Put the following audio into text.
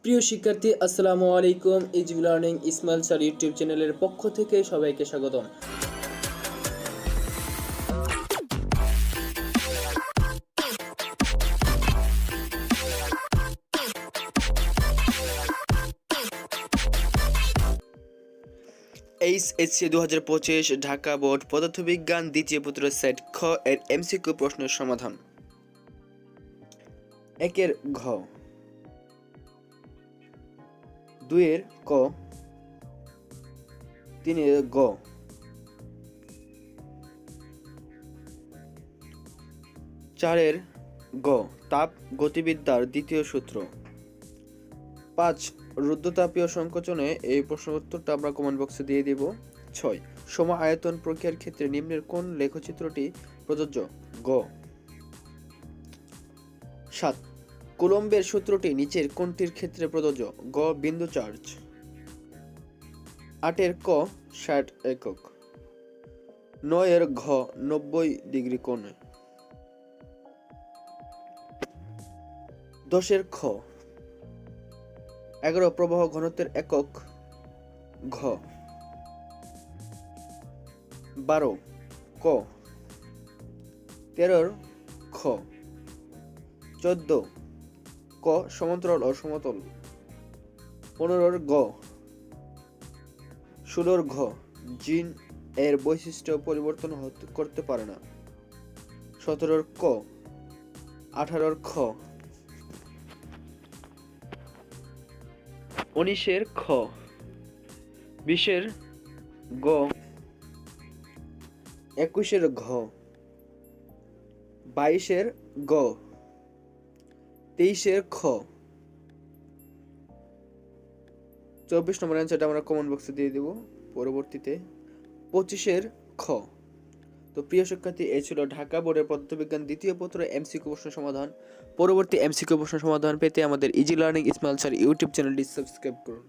প্রিয় শিক্ষার্থী, আসসালামু আলাইকুম। Easy learning Ismail sir YouTube চ্যানেলের পক্ষ থেকে সবাইকে স্বাগতম। এইচএসসি 2025 ঢাকা বোর্ড পদার্থবিজ্ঞান দ্বিতীয় পত্র সেট খ এর এমসিকিউ প্রশ্নের সমাধান। একের ঘ, দুইয়ের ক, তিনের গ, চারের গ তাপ গতিবিদ্যার দ্বিতীয় সূত্র। 5 রুদ্ধতাপীয় সংকোচনে। এই প্রশ্নের উত্তরটা আমরা কমেন্ট বক্সে দিয়ে দিব। 6 সম আয়তন প্রক্রিয়ার ক্ষেত্রে নিম্নের কোন লেখচিত্রটি প্রযোজ্য? গ। 7 কুলম্বের সূত্রটি নিচের কোনটির ক্ষেত্রে প্রযোজ্য? গ বিন্দু চার্জ। 8 ক 60 একক। 9 ঘ 90 ডিগ্রি কোণে। 10 খ 11 প্রবাহ ঘনত্বের একক। ঘ। 12 ক 13 খ। 14 ক সমান্তরাল ও সমতল। 15 গ। 16 ঘ জিন এর বৈশিষ্ট্য পরিবর্তন করতে পারে না। 17 ক। 18 খ। 19 খ। 20 গ। 21 ঘ। 22 গ। 23 খ। 24 নম্বর অ্যান্সারটা আমরা কমেন্ট বক্সে দিয়ে দেব পরবর্তীতে। 25 খ। তো প্রিয় শিক্ষার্থী, এই ছিল ঢাকা বোর্ডের পদার্থবিজ্ঞান দ্বিতীয় পত্র এমসিকিউ প্রশ্ন সমাধান। পরবর্তী এমসিকিউ প্রশ্ন সমাধান পেতে আমাদের easy learning Ismail sir YouTube চ্যানেলটি সাবস্ক্রাইব করুন।